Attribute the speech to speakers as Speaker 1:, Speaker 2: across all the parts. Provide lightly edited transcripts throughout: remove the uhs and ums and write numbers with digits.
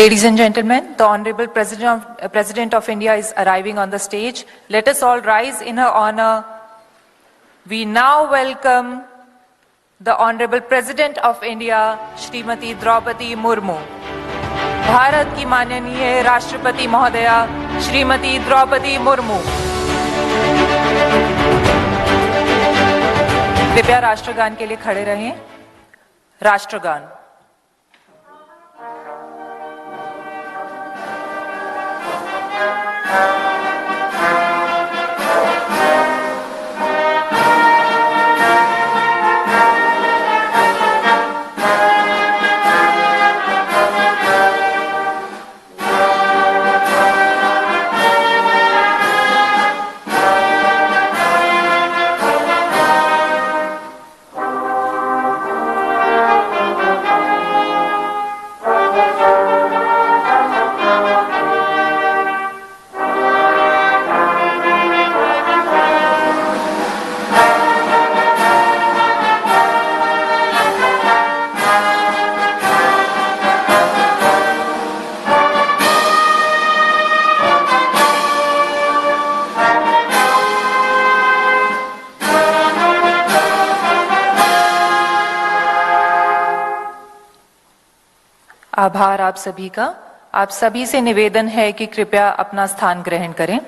Speaker 1: Ladies and gentlemen, the Honourable President of India is arriving on the stage. Let us all rise in her honour. We now welcome the Honourable President of India, Shrimati Droupadi Murmu. Bharat की माननीय राष्ट्रपति महोदया श्रीमती द्रौपदी मुर्मू। कृपया राष्ट्रगान के लिए खड़े रहें। राष्ट्रगान। आभार आप सभी का। आप सभी से निवेदन है कि कृपया अपना स्थान ग्रहण करें।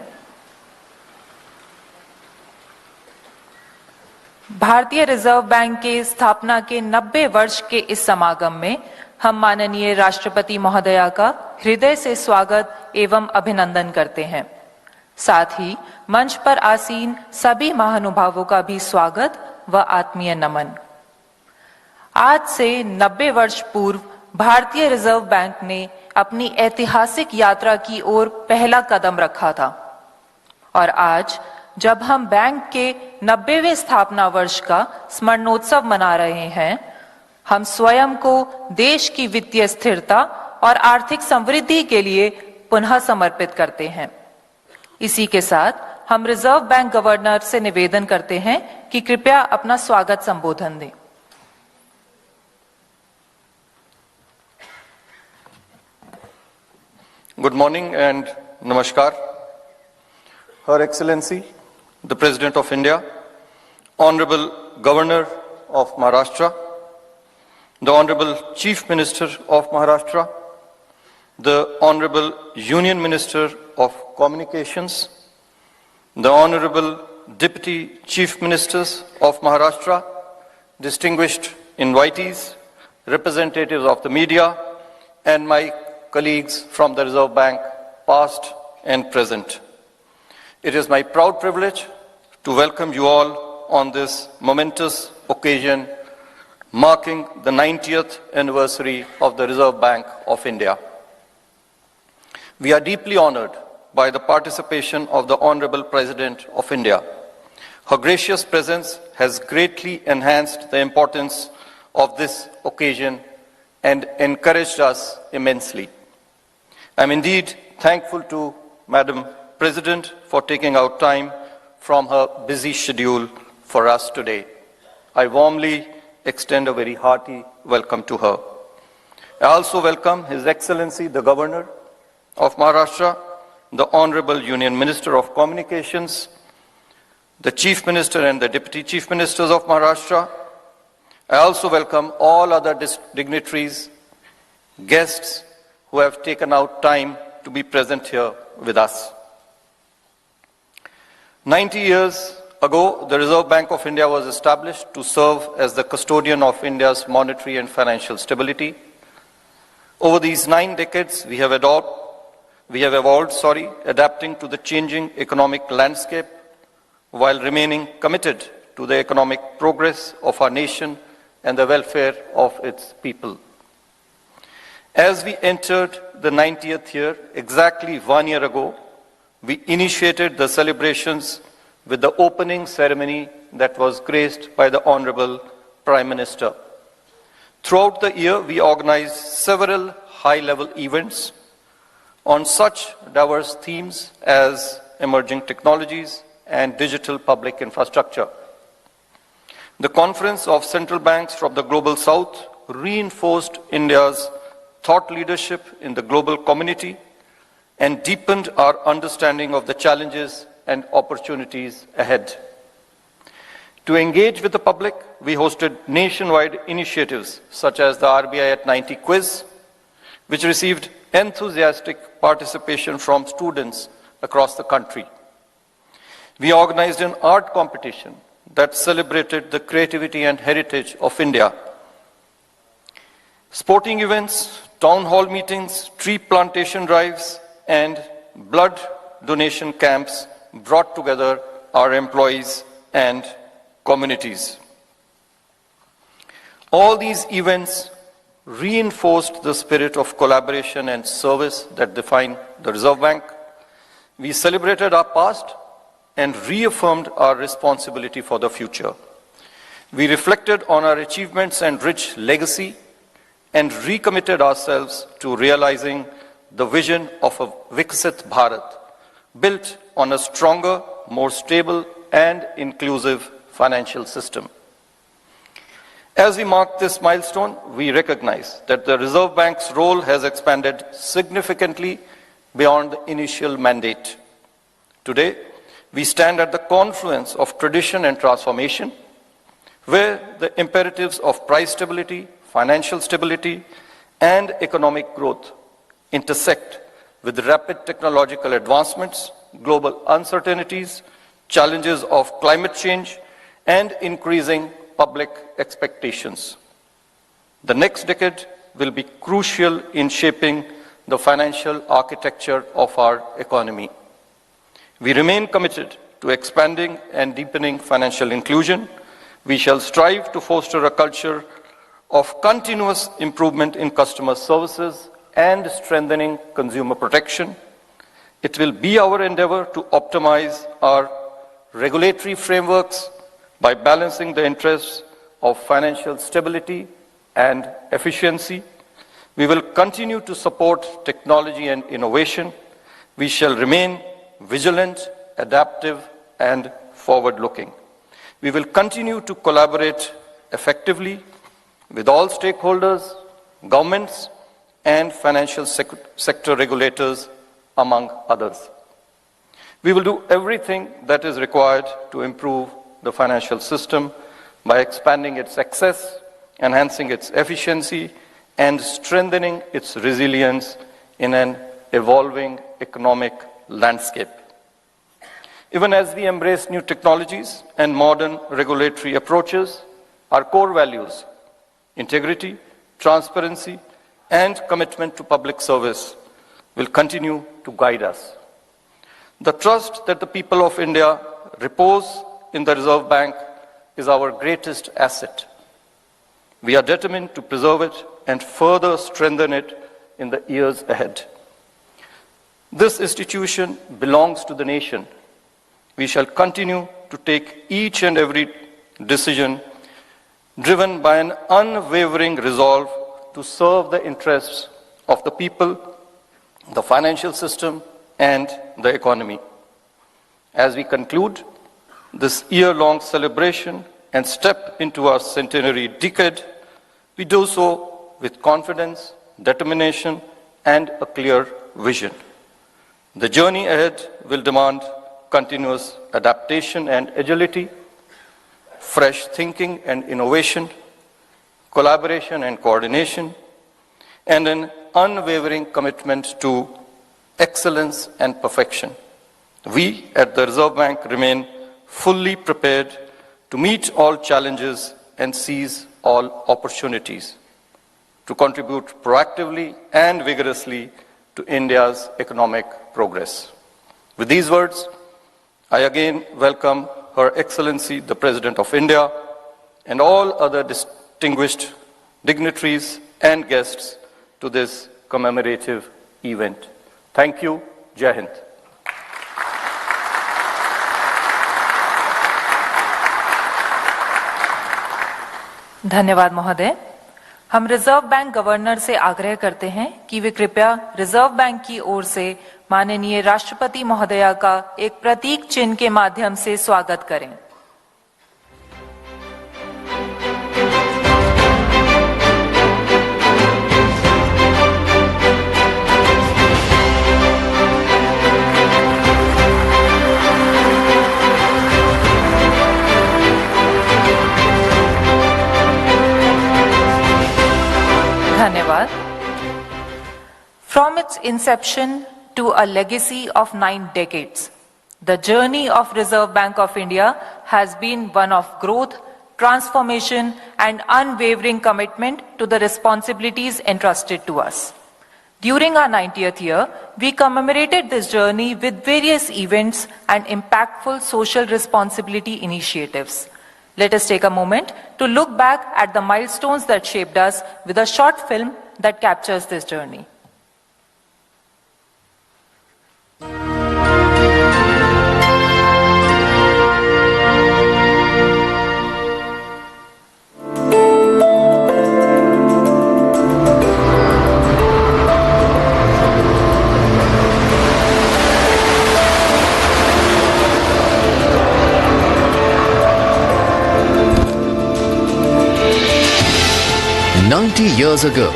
Speaker 1: भारतीय रिजर्व बैंक के स्थापना के 90 वर्ष के इस समागम में हम माननीय राष्ट्रपति महोदया का हृदय से स्वागत एवं अभिनंदन करते हैं। साथ ही मंच पर आसीन सभी महानुभावों का भी स्वागत व आत्मीय नमन। आज से 90 वर्ष पूर्व भारतीय रिजर्व बैंक ने अपनी ऐतिहासिक यात्रा की ओर पहला कदम रखा था और आज जब हम बैंक के 90वें स्थापना वर्ष का स्मरणोत्सव मना रहे हैं, हम स्वयं को देश की वित्तीय स्थिरता और आर्थिक समृद्धि के लिए पुनः समर्पित करते हैं। इसी के साथ हम रिजर्व बैंक गवर्नर से निवेदन करते हैं कि कृपया अपना स्वागत संबोधन दें।
Speaker 2: Good morning and namaskar. Her Excellency, the President of India, Honourable Governor of Maharashtra, the Honourable Chief Minister of Maharashtra, the Honourable Union Minister of Communications, the Honourable Deputy Chief Ministers of Maharashtra, distinguished invitees, representatives of the media, and my colleagues from the Reserve Bank, past and present. It is my proud privilege to welcome you all on this momentous occasion marking the 90th anniversary of the Reserve Bank of India. We are deeply honored by the participation of the Honourable President of India. Her gracious presence has greatly enhanced the importance of this occasion and encouraged us immensely. I am indeed thankful to Madam President for taking out time from her busy schedule for us today. I warmly extend a very hearty welcome to her. I also welcome His Excellency the Governor of Maharashtra, the Honourable Union Minister of Communications, the Chief Minister and the Deputy Chief Ministers of Maharashtra. I also welcome all other dignitaries, guests who have taken out time to be present here with us. 90 years ago, the Reserve Bank of India was established to serve as the custodian of India's monetary and financial stability. Over these 9 decades, we have evolved, adapting to the changing economic landscape while remaining committed to the economic progress of our nation and the welfare of its people. As we entered the 90th year, exactly 1 year ago, we initiated the celebrations with the opening ceremony that was graced by the Honourable Prime Minister. Throughout the year, we organized several high-level events on such diverse themes as emerging technologies and digital public infrastructure. The Conference of Central Banks from the Global South reinforced India's thought leadership in the global community, and deepened our understanding of the challenges and opportunities ahead. To engage with the public, we hosted nationwide initiatives such as the RBI at 90 quiz, which received enthusiastic participation from students across the country. We organized an art competition that celebrated the creativity and heritage of India. Sporting events, town hall meetings, tree plantation drives, and blood donation camps brought together our employees and communities. All these events reinforced the spirit of collaboration and service that define the Reserve Bank. We celebrated our past and reaffirmed our responsibility for the future. We reflected on our achievements and rich legacy and recommitted ourselves to realizing the vision of a Viksit Bharat, built on a stronger, more stable and inclusive financial system. As we mark this milestone, we recognize that the Reserve Bank's role has expanded significantly beyond the initial mandate. Today, we stand at the confluence of tradition and transformation, where the imperatives of price stability, financial stability, and economic growth intersect with rapid technological advancements, global uncertainties, challenges of climate change, and increasing public expectations. The next decade will be crucial in shaping the financial architecture of our economy. We remain committed to expanding and deepening financial inclusion. We shall strive to foster a culture of continuous improvement in customer services and strengthening consumer protection. It will be our endeavor to optimize our regulatory frameworks by balancing the interests of financial stability and efficiency. We will continue to support technology and innovation. We shall remain vigilant, adaptive, and forward-looking. We will continue to collaborate effectively with all stakeholders, governments, and financial sector regulators, among others. We will do everything that is required to improve the financial system by expanding its access, enhancing its efficiency, and strengthening its resilience in an evolving economic landscape. Even as we embrace new technologies and modern regulatory approaches, our core values, integrity, transparency, and commitment to public service will continue to guide us. The trust that the people of India repose in the Reserve Bank is our greatest asset. We are determined to preserve it and further strengthen it in the years ahead. This institution belongs to the nation. We shall continue to take each and every decision driven by an unwavering resolve to serve the interests of the people, the financial system, and the economy. As we conclude this year-long celebration and step into our centenary decade, we do so with confidence, determination, and a clear vision. The journey ahead will demand continuous adaptation and agility, fresh thinking and innovation, collaboration and coordination, and an unwavering commitment to excellence and perfection. We at the Reserve Bank remain fully prepared to meet all challenges and seize all opportunities, to contribute proactively and vigorously to India's economic progress. With these words, I again welcome Her Excellency the President of India and all other distinguished dignitaries and guests to this commemorative event. Thank you. Jai Hind.
Speaker 1: धन्यवाद महोदय। हम reserve bank governor से आग्रह करते हैं कि वे कृपया reserve Bank की ओर से माननीय राष्ट्रपति महोदया का एक प्रतीक चिन्ह के माध्यम से स्वागत करें। inception to a legacy of 9 decades, the journey of Reserve Bank of India has been one of growth, transformation, and unwavering commitment to the responsibilities entrusted to us. During our 90th year, we commemorated this journey with various events and impactful social responsibility initiatives. Let us take a moment to look back at the milestones that shaped us with a short film that captures this journey.
Speaker 3: Years ago,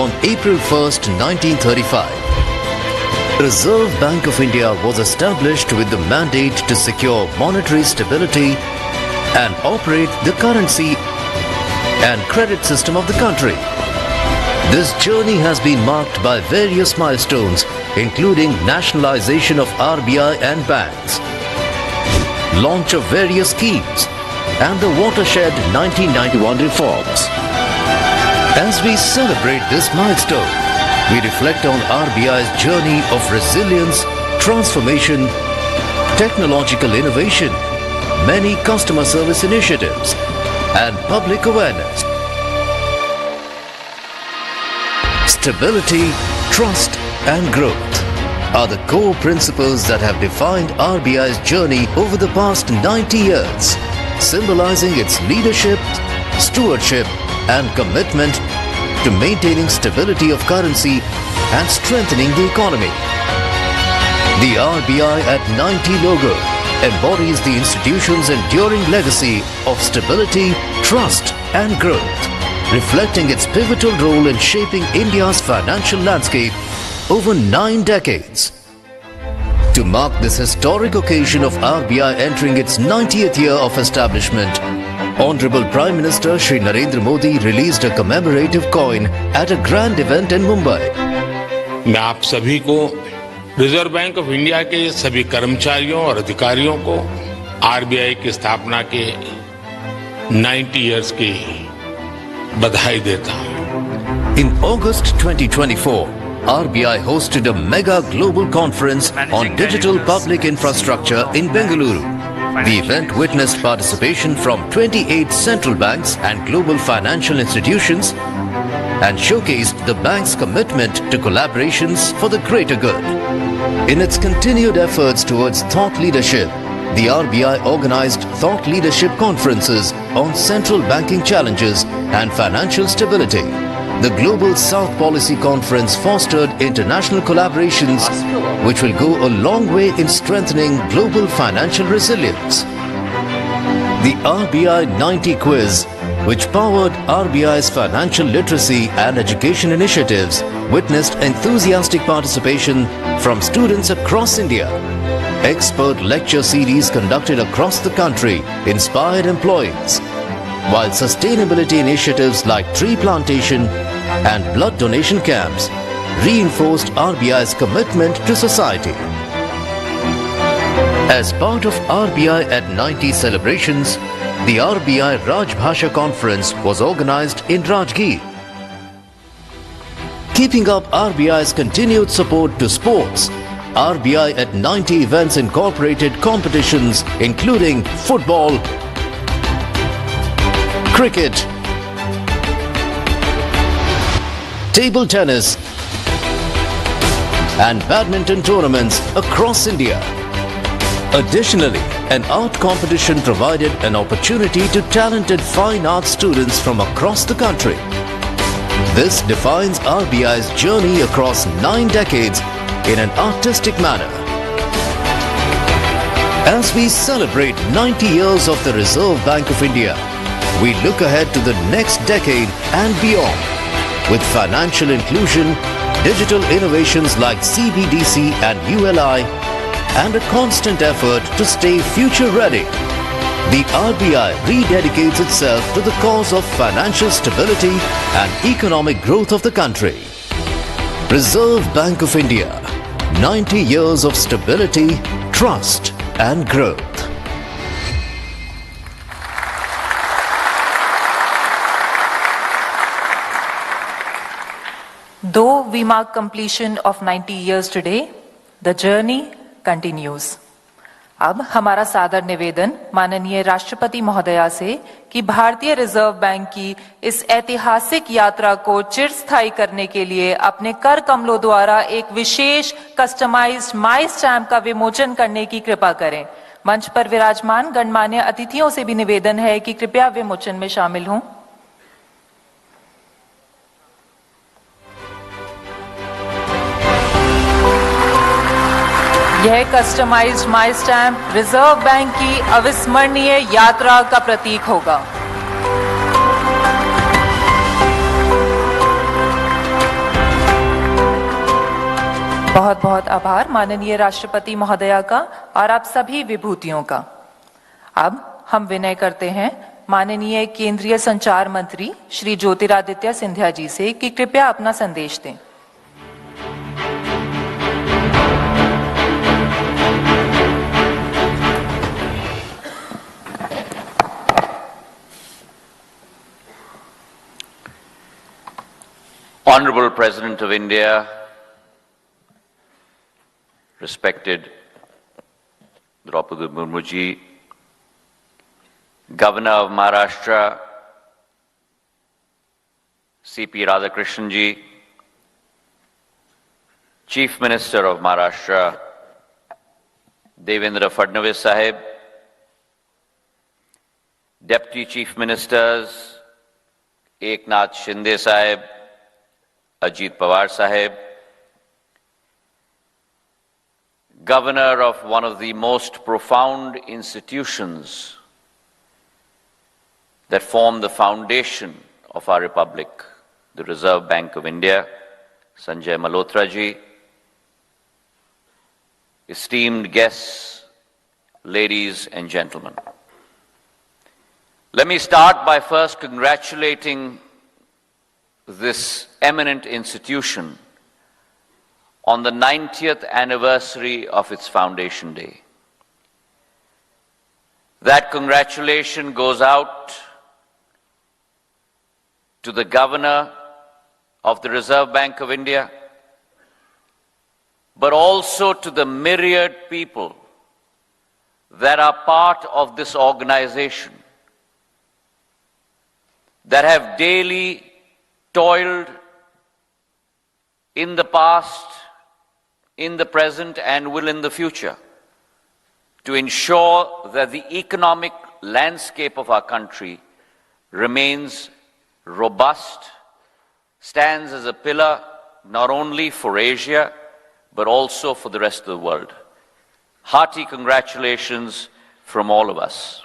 Speaker 3: on April 1st, 1935, Reserve Bank of India was established with the mandate to secure monetary stability and operate the currency and credit system of the country. This journey has been marked by various milestones, including nationalization of RBI and banks, launch of various schemes, and the watershed 1991 reforms. As we celebrate this milestone, we reflect on RBI's journey of resilience, transformation, technological innovation, many customer service initiatives, and public awareness. Stability, trust, and growth are the core principles that have defined RBI's journey over the past 90 years, symbolizing its leadership, stewardship, and commitment to maintaining stability of currency and strengthening the economy. The RBI at 90 logo embodies the institution's enduring legacy of stability, trust, and growth, reflecting its pivotal role in shaping India's financial landscape over 9 decades. To mark this historic occasion of RBI entering its 90th year of establishment, Honourable Prime Minister Shri Narendra Modi released a commemorative coin at a grand event in Mumbai.
Speaker 4: मैं आप सभी को reserve Bank of India के सभी कर्मचारियों और अधिकारियों को आरबीआई की स्थापना के 90 इयर्स की बधाई देता हूं।
Speaker 3: In August 2024, RBI hosted a mega global conference on digital public infrastructure in Bengaluru. The event witnessed participation from 28 central banks and global financial institutions and showcased the bank's commitment to collaborations for the greater good. In its continued efforts towards thought leadership, the RBI organized thought leadership conferences on central banking challenges and financial stability. The Global South Policy Conference fostered international collaborations which will go a long way in strengthening global financial resilience. The RBI 90 quiz, which powered RBI's financial literacy and education initiatives, witnessed enthusiastic participation from students across India. Expert lecture series conducted across the country inspired employees, while sustainability initiatives like tree plantation and blood donation camps reinforced RBI's commitment to society. As part of RBI at 90 celebrations, the RBI Rajbhasha Conference was organized in Rajgir. Keeping up RBI's continued support to sports, RBI at 90 events incorporated competitions including football, cricket, table tennis, and badminton tournaments across India. Additionally, an art competition provided an opportunity to talented fine arts students from across the country. This defines RBI's journey across 9 decades in an artistic manner. As we celebrate 90 years of the Reserve Bank of India, we look ahead to the next decade and beyond with financial inclusion, digital innovations like CBDC and ULI, and a constant effort to stay future ready. The RBI rededicates itself to the cause of financial stability and economic growth of the country. Reserve Bank of India, 90 years of stability, trust and growth.
Speaker 1: Though we mark completion of 90 years today, the journey continues. अब हमारा सादर निवेदन माननीय राष्ट्रपति महोदया से कि भारतीय रिजर्व बैंक की इस ऐतिहासिक यात्रा को चिरस्थायी करने के लिए अपने कर कमलों द्वारा एक विशेष कस्टमाइज्ड माई स्टैम्प का विमोचन करने की कृपा करें। मंच पर विराजमान गणमान्य अतिथियों से भी निवेदन है कि कृपया विमोचन में शामिल हों। यह customised My Stamp Reserve Bank की अविस्मरणीय यात्रा का प्रतीक होगा। बहुत बहुत आभार माननीय राष्ट्रपति महोदया का और आप सभी विभूतियों का। अब हम विनय करते हैं माननीय केंद्रीय संचार मंत्री श्री ज्योतिरादित्य सिंधिया जी से कि कृपया अपना संदेश दें।
Speaker 5: Honourable President of India, respected Droupadi Murmu ji, Governor of Maharashtra, C.P. Radhakrishnan ji, Chief Minister of Maharashtra, DevendraFadnavis sahib, Deputy Chief Ministers, Eknath Shinde sahib, Ajit Pawar sahib, Governor of one of the most profound institutions that form the foundation of our Republic, the Reserve Bank of India, Sanjay Malhotra ji, esteemed guests, ladies and gentlemen. Let me start by first congratulating this eminent institution on the 90th anniversary of its foundation day. That congratulation goes out to the Governor of the Reserve Bank of India, but also to the myriad people that are part of this organization, that have daily toiled in the past, in the present, and will in the future to ensure that the economic landscape of our country remains robust, stands as a pillar not only for Asia, but also for the rest of the world. Hearty congratulations from all of us.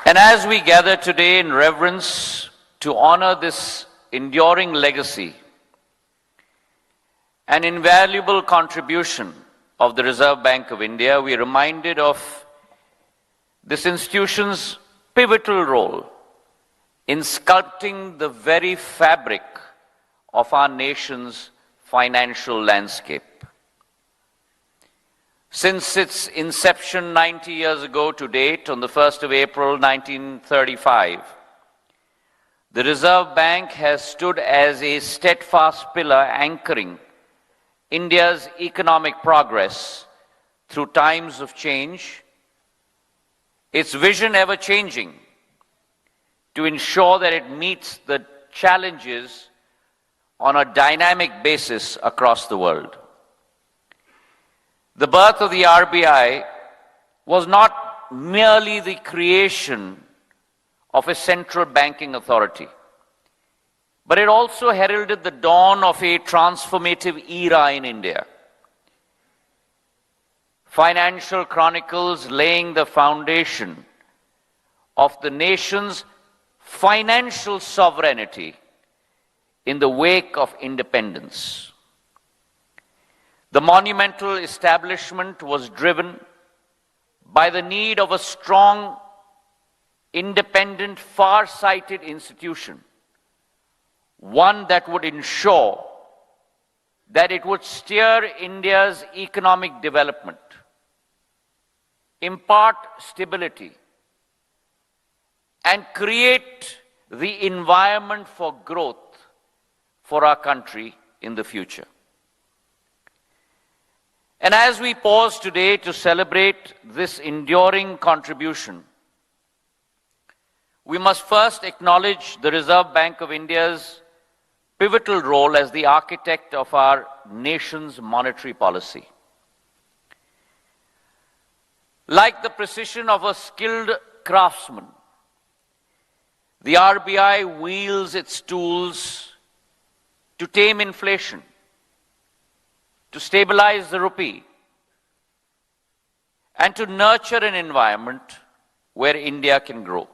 Speaker 5: And as we gather today in reverence to honor this enduring legacy, an invaluable contribution of the Reserve Bank of India, we are reminded of this institution's pivotal role in sculpting the very fabric of our nation's financial landscape. Since its inception 90 years ago to date, on the 1st of April 1935, the Reserve Bank has stood as a steadfast pillar anchoring India's economic progress through times of change, its vision ever changing to ensure that it meets the challenges on a dynamic basis across the world. The birth of the RBI was not merely the creation of a central banking authority, but it also heralded the dawn of a transformative era in India. Financial Chronicles laying the foundation of the nation's financial sovereignty in the wake of independence. The monumental establishment was driven by the need of a strong, independent, far-sighted institution one that would ensure that it would steer India's economic development, impart stability, and create the environment for growth for our country in the future. And as we pause today to celebrate this enduring contribution, we must first acknowledge the Reserve Bank of India's pivotal role as the architect of our nation's monetary policy. Like the precision of a skilled craftsman, the RBI wields its tools to tame inflation, to stabilize the rupee, and to nurture an environment where India can grow.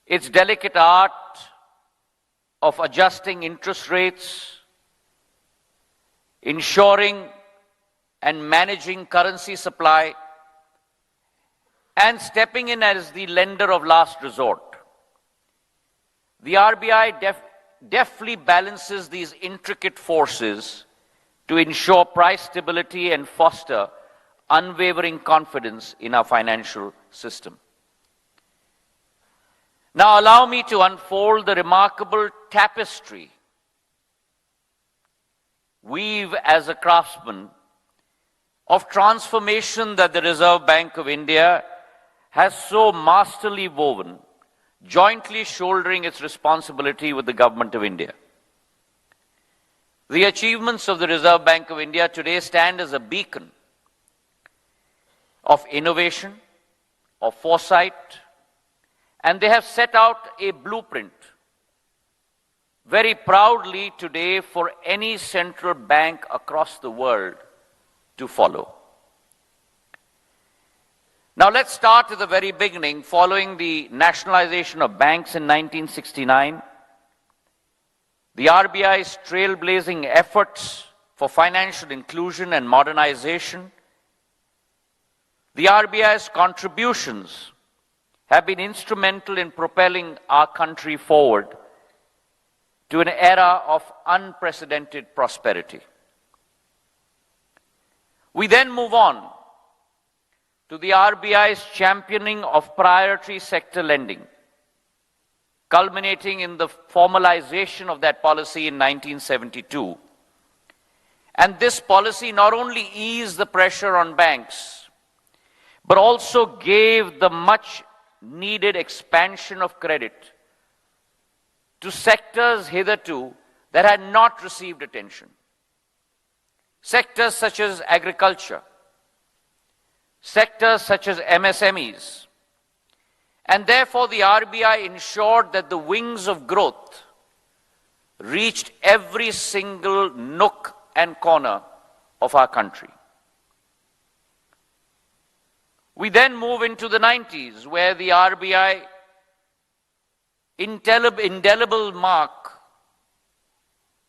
Speaker 5: Its delicate art of adjusting interest rates, ensuring and managing currency supply, and stepping in as the lender of last resort. The RBI deftly balances these intricate forces to ensure price stability and foster unwavering confidence in our financial system. Now allow me to unfold the remarkable tapestry weave as a craftsman of transformation that the Reserve Bank of India has so masterly woven, jointly shouldering its responsibility with the Government of India. The achievements of the Reserve Bank of India today stand as a beacon of innovation, of foresight, and they have set out a blueprint very proudly today for any central bank across the world to follow. Now let's start at the very beginning. Following the nationalization of banks in 1969, the RBI's trailblazing efforts for financial inclusion and modernization, the RBI's contributions have been instrumental in propelling our country forward to an era of unprecedented prosperity. We then move on to the RBI's championing of priority sector lending, culminating in the formalization of that policy in 1972. And this policy not only eased the pressure on banks, but also gave the much needed expansion of credit to sectors hitherto that had not received attention. Sectors such as agriculture, sectors such as MSMEs, and therefore the RBI ensured that the wings of growth reached every single nook and corner of our country. We then move into the 90s, where the RBI indelible mark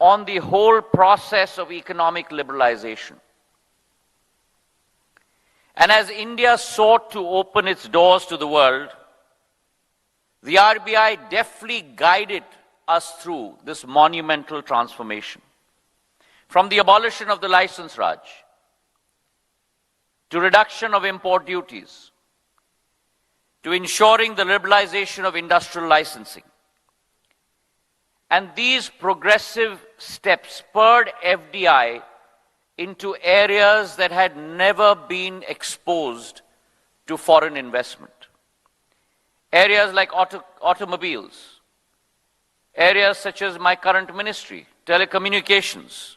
Speaker 5: on the whole process of economic liberalization. And as India sought to open its doors to the world, the RBI deftly guided us through this monumental transformation. From the abolition of the license Raj, to reduction of import duties, to ensuring the liberalization of industrial licensing. And these progressive steps spurred FDI into areas that had never been exposed to foreign investment. Areas like automobiles, areas such as my current ministry, telecommunications,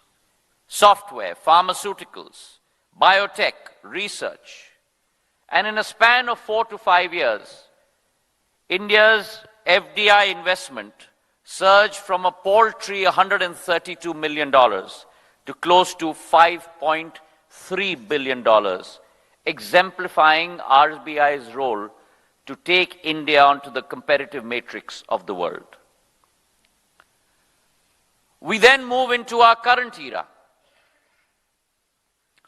Speaker 5: software, pharmaceuticals, biotech, research. And in a span of 4 to 5 years, India's FDI investment surged from a paltry $132 million to close to $5.3 billion, exemplifying RBI's role to take India onto the competitive matrix of the world. We then move into our current era,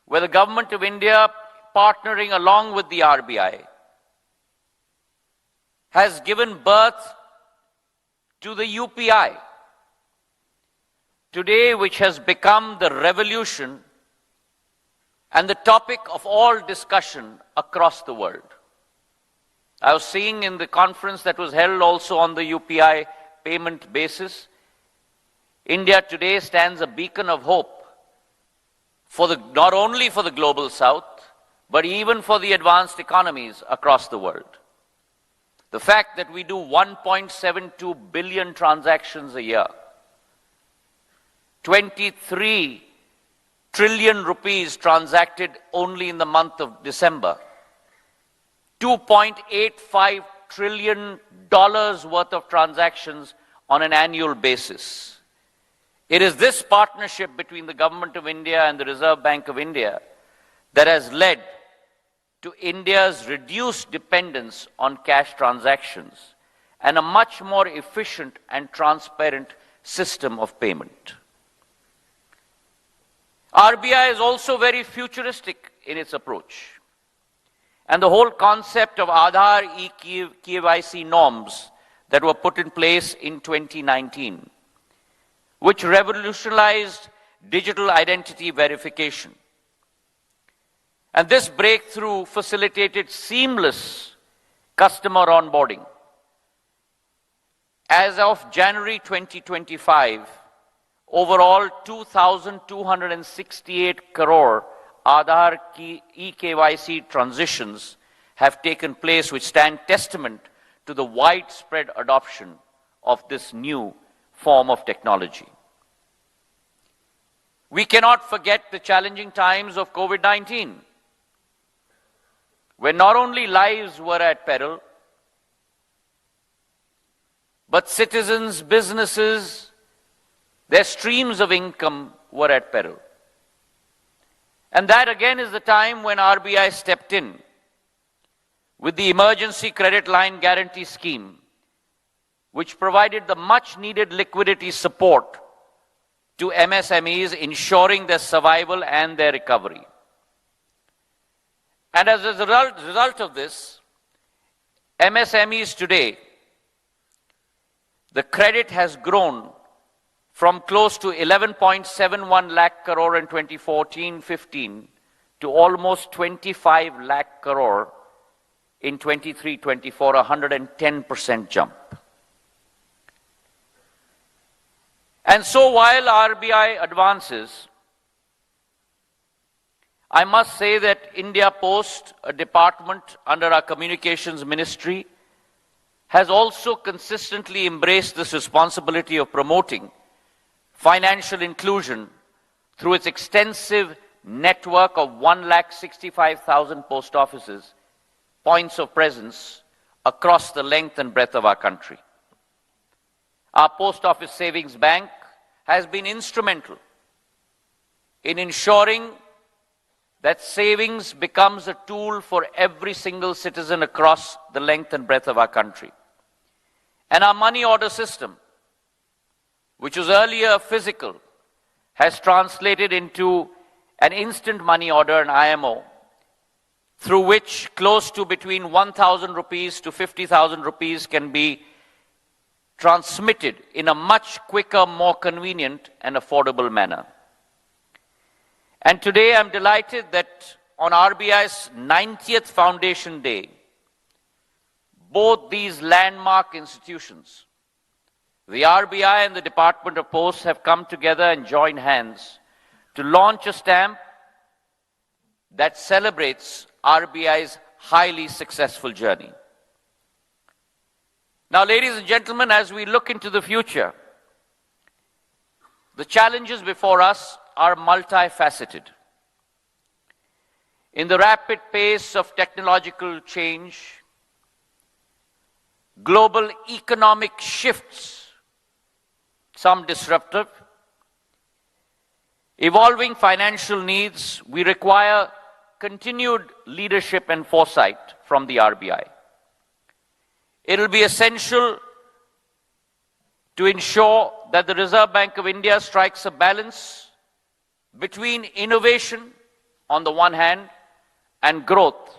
Speaker 5: where the Government of India, partnering along with the RBI, has given birth to the UPI, today which has become the revolution and the topic of all discussion across the world. I was seeing in the conference that was held also on the UPI payment basis, India today stands a beacon of hope for not only for the global south, but even for the advanced economies across the world. The fact that we do 1.72 billion transactions a year, 23 trillion rupees transacted only in the month of December, $2.85 trillion worth of transactions on an annual basis. It is this partnership between the Government of India and the Reserve Bank of India that has led to India's reduced dependence on cash transactions and a much more efficient and transparent system of payment. RBI is also very futuristic in its approach. And the whole concept of Aadhaar e-KYC norms that were put in place in 2019, which revolutionized digital identity verification. And this breakthrough facilitated seamless customer onboarding. As of January 2025, overall 2,268 crore Aadhaar e-KYC transitions have taken place, which stand testament to the widespread adoption of this new form of technology. We cannot forget the challenging times of COVID-19, when not only lives were at peril, but citizens, businesses, their streams of income were at peril. And that again is the time when RBI stepped in with the Emergency Credit Line Guarantee Scheme, which provided the much needed liquidity support to MSMEs, ensuring their survival and their recovery. And as a result of this, MSMEs today, the credit has grown from close to 11.71 lakh crore in 2014-15 to almost 25 lakh crore in 23-24, a 110% jump. And so while RBI advances, I must say that India Post, a department under our Communications Ministry, has also consistently embraced this responsibility of promoting financial inclusion through its extensive network of 1,65,000 post offices, points of presence across the length and breadth of our country. Our Post Office Savings Bank has been instrumental in ensuring that savings becomes a tool for every single citizen across the length and breadth of our country. And our money order system, which was earlier physical, has translated into an instant money order, an IMO, through which close to between 1,000 rupees to 50,000 rupees can be transmitted in a much quicker, more convenient and affordable manner. And today I'm delighted that on RBI's 90th Foundation Day, both these landmark institutions, the RBI and the Department of Posts, have come together and joined hands to launch a stamp that celebrates RBI's highly successful journey. Now, ladies and gentlemen, as we look into the future, the challenges before us are multifaceted. In the rapid pace of technological change, global economic shifts, some disruptive, evolving financial needs, we require continued leadership and foresight from the RBI. It will be essential to ensure that the Reserve Bank of India strikes a balance between innovation on the one hand and growth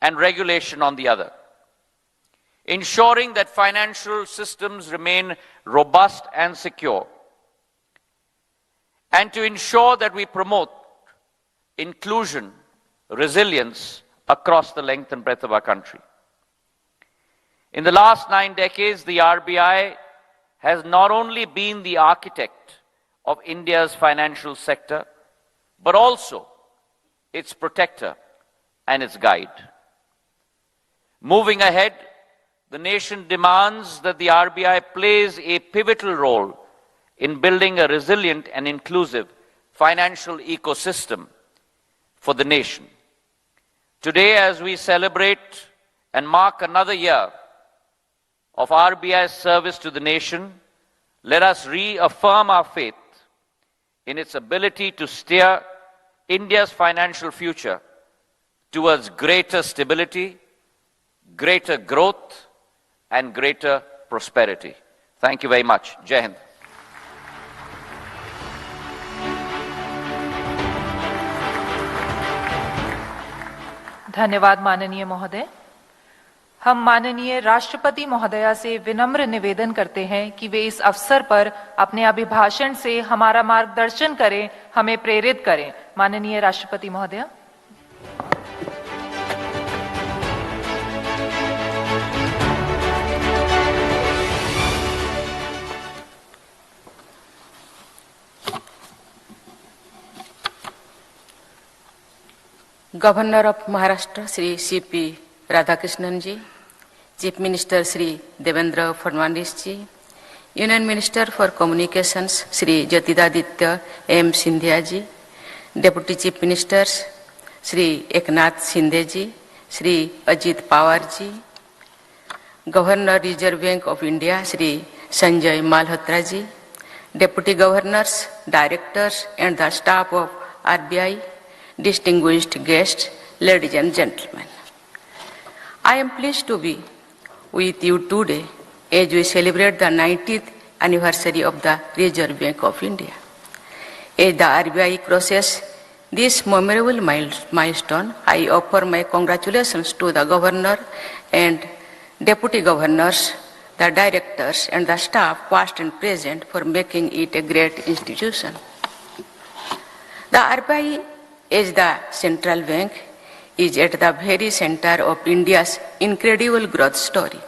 Speaker 5: and regulation on the other. ensuring that financial systems remain robust and secure, and to ensure that we promote inclusion, resilience across the length and breadth of our country. In the last 9 decades, the RBI has not only been the architect of India's financial sector, but also its protector and its guide. Moving ahead, the nation demands that the RBI plays a pivotal role in building a resilient and inclusive financial ecosystem for the nation. Today, as we celebrate and mark another year of RBI's service to the nation, let us reaffirm our faith in its ability to steer India's financial future towards greater stability, greater growth, and greater prosperity. Thank you very much. Jai Hind.
Speaker 1: धन्यवाद माननीय महोदय। हम माननीय राष्ट्रपति महोदया से विनम्र निवेदन करते हैं कि वे इस अवसर पर अपने अभिभाषण से हमारा मार्गदर्शन करें, हमें प्रेरित करें। माननीय राष्ट्रपति महोदया।
Speaker 6: Governor of Maharashtra Shri CP Radhakrishnan ji, chief minister Shri Devendra Fadnavis ji, union minister for communications Shri Jyotiraditya M Scindia ji, deputy chief ministers Shri Eknath Shinde ji, Shri Ajit Pawar ji, governor Reserve Bank of India Shri Sanjay Malhotra ji, deputy governors, directors and the staff of RBI, distinguished guests, ladies and gentlemen. I am pleased to be with you today as we celebrate the 90th anniversary of the Reserve Bank of India. As the RBI crosses this memorable milestone, I offer my congratulations to the Governor and Deputy Governors, the Directors and the staff past and present for making it a great institution. The RBI as the central bank is at the very center of India's incredible growth story.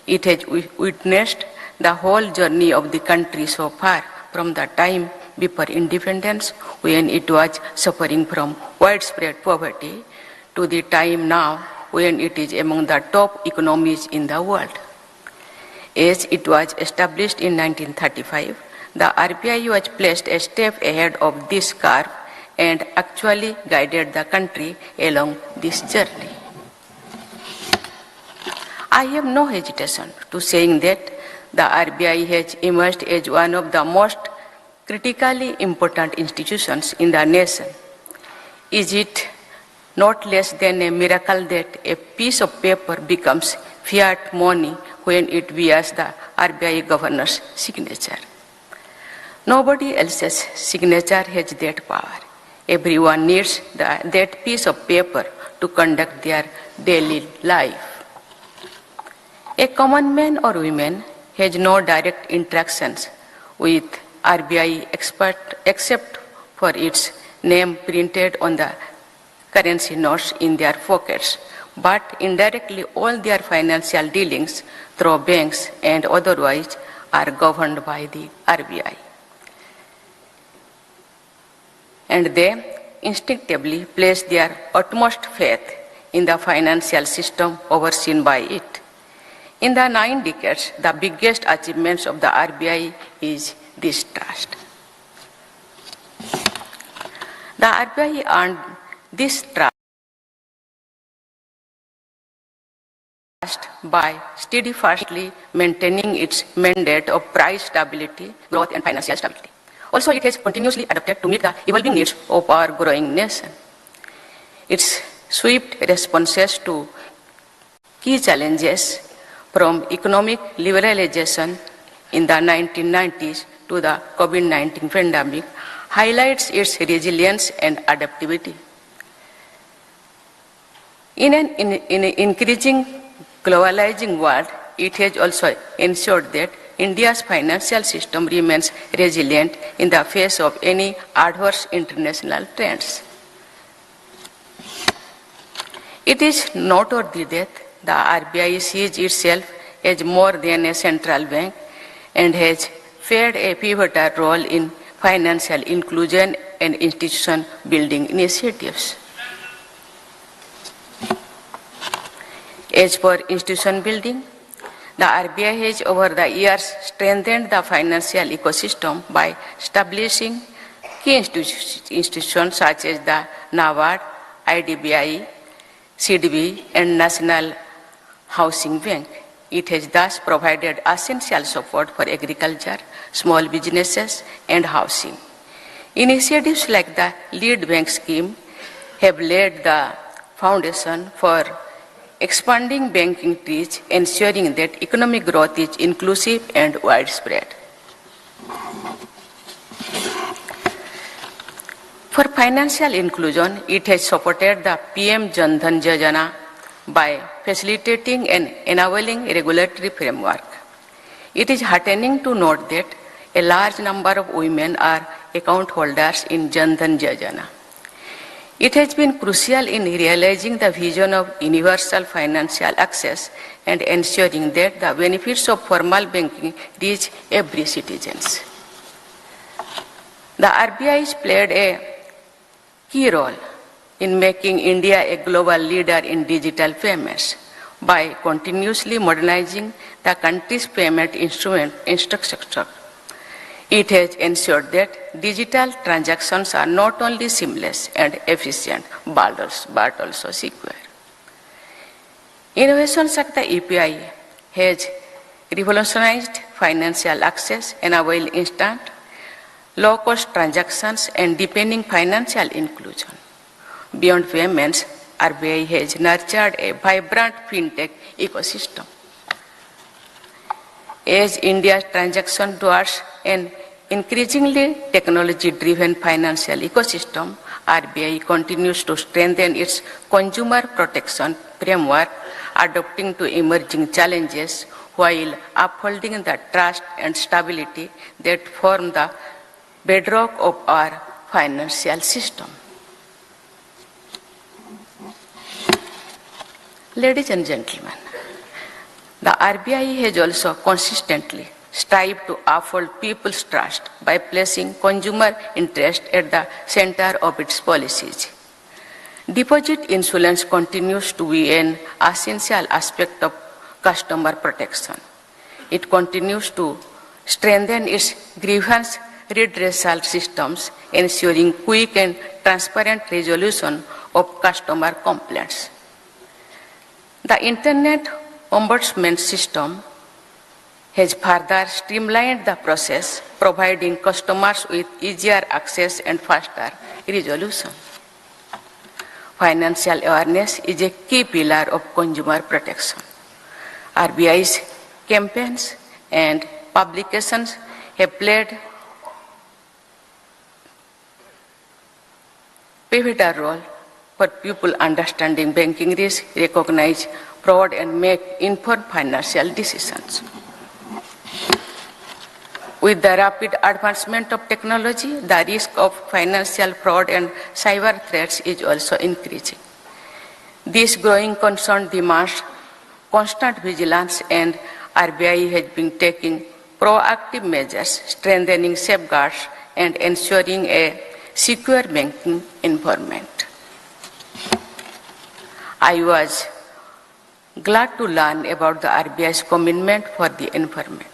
Speaker 6: It has witnessed the whole journey of the country so far, from the time before independence, when it was suffering from widespread poverty, to the time now when it is among the top economies in the world. As it was established in 1935, the RBI was placed a step ahead of this curve and actually guided the country along this journey. I have no hesitation to saying that the RBI has emerged as one of the most critically important institutions in the nation. Is it not less than a miracle that a piece of paper becomes fiat money when it bears the RBI governor's signature? Nobody else's signature has that power. Everyone needs that piece of paper to conduct their daily life. A common man or woman has no direct interactions with RBI except for its name printed on the currency notes in their pockets, but indirectly all their financial dealings through banks and otherwise are governed by the RBI. And they instinctively place their utmost faith in the financial system overseen by it. In the 9 decades, the biggest achievements of the RBI is this trust. The RBI earned this trust by steadfastly maintaining its mandate of price stability, growth and financial stability. Also, it has continuously adapted to meet the evolving needs of our growing nation. Its swift responses to key challenges, from economic liberalization in the 1990s to the COVID-19 pandemic, highlights its resilience and adaptability. In an increasing globalizing world, it has also ensured that India's financial system remains resilient in the face of any adverse international trends. It is noteworthy that the RBI sees itself as more than a central bank and has played a pivotal role in financial inclusion and institution building initiatives. As for institution building, the RBI has over the years strengthened the financial ecosystem by establishing key institutions such as the NABARD, IDBI, CDB and National Housing Bank. It has thus provided essential support for agriculture, small businesses and housing. Initiatives like the Lead Bank scheme have laid the foundation for expanding banking reach, ensuring that economic growth is inclusive and widespread. For financial inclusion, it has supported the PM Jan Dhan Yojana by facilitating and enabling regulatory framework. It is heartening to note that a large number of women are account holders in Jan Dhan Yojana. It has been crucial in realizing the vision of universal financial access and ensuring that the benefits of formal banking reach every citizen. The RBI has played a key role in making India a global leader in digital payments by continuously modernizing the country's payment infrastructure. It has ensured that digital transactions are not only seamless and efficient, but also secure. Innovations like the EPI has revolutionized financial access, enabling instant, low-cost transactions and deepening financial inclusion. Beyond payments, RBI has nurtured a vibrant fintech ecosystem. As India's transition towards an increasingly technology-driven financial ecosystem, RBI continues to strengthen its consumer protection framework, adapting to emerging challenges while upholding the trust and stability that form the bedrock of our financial system. Ladies and gentlemen, the RBI has also consistently strived to uphold people's trust by placing consumer interest at the center of its policies. Deposit insurance continues to be an essential aspect of customer protection. It continues to strengthen its grievance redressal systems, ensuring quick and transparent resolution of customer complaints. The Internet Ombudsman system has further streamlined the process, providing customers with easier access and faster resolution. Financial awareness is a key pillar of consumer protection. RBI's campaigns and publications have played pivotal role for people understanding banking risk, recognize fraud and make informed financial decisions. With the rapid advancement of technology, the risk of financial fraud and cyber threats is also increasing. This growing concern demands constant vigilance, and RBI has been taking proactive measures, strengthening safeguards and ensuring a secure banking environment. I was glad to learn about the RBI's commitment for the environment.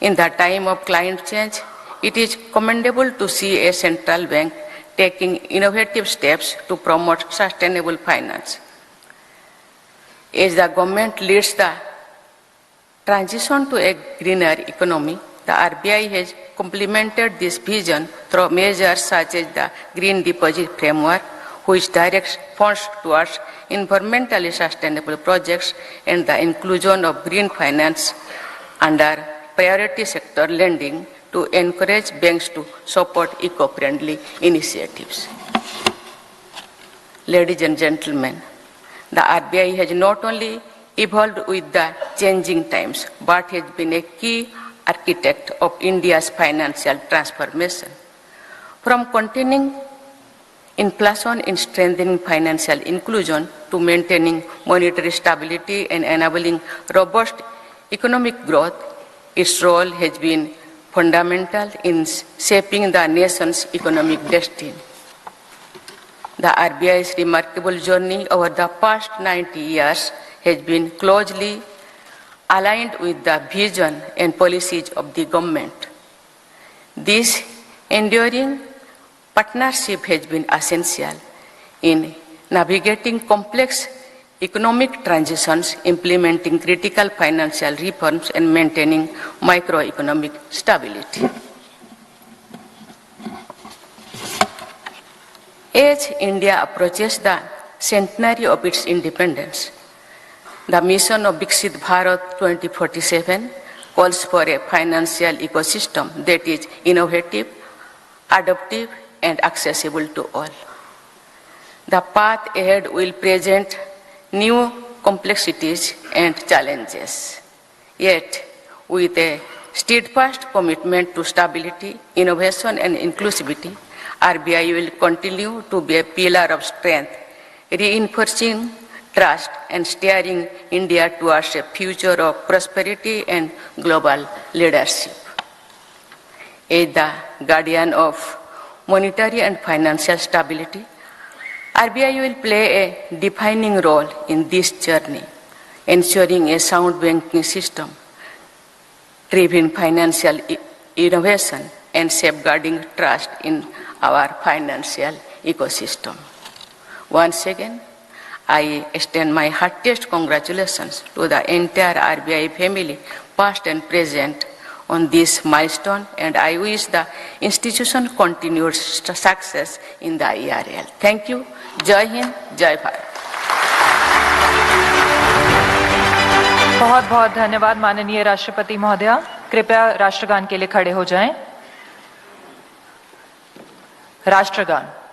Speaker 6: In the time of climate change, it is commendable to see a central bank taking innovative steps to promote sustainable finance. As the government leads the transition to a greener economy, the RBI has complemented this vision through measures such as the Green Deposit Framework, which directs funds towards environmentally sustainable projects, and the inclusion of green finance under priority sector lending to encourage banks to support eco-friendly initiatives. Ladies and gentlemen, the RBI has not only evolved with the changing times, but has been a key architect of India's financial transformation. From containing inflation in strengthening financial inclusion to maintaining monetary stability and enabling robust economic growth, its role has been fundamental in shaping the nation's economic destiny. The RBI's remarkable journey over the past 90 years has been closely aligned with the vision and policies of the government. This enduring partnership has been essential in navigating complex economic transitions, implementing critical financial reforms, and maintaining macroeconomic stability. As India approaches the centenary of its independence, the mission of Viksit Bharat 2047 calls for a financial ecosystem that is innovative, adaptive, and accessible to all. The path ahead will present new complexities and challenges. Yet, with a steadfast commitment to stability, innovation, and inclusivity, RBI will continue to be a pillar of strength, reinforcing trust and steering India towards a future of prosperity and global leadership. As the guardian of monetary and financial stability, RBI will play a defining role in this journey, ensuring a sound banking system, driving financial innovation, and safeguarding trust in our financial ecosystem. Once again, I extend my heartiest congratulations to the entire RBI family, past and present, on this milestone, and I wish the institution continued success in the ERL. Thank you. Jai Hind, Jai Bharat.
Speaker 1: बहुत बहुत धन्यवाद माननीय राष्ट्रपति महोदया। कृपया राष्ट्रगान के लिए खड़े हो जाएं। राष्ट्रगान।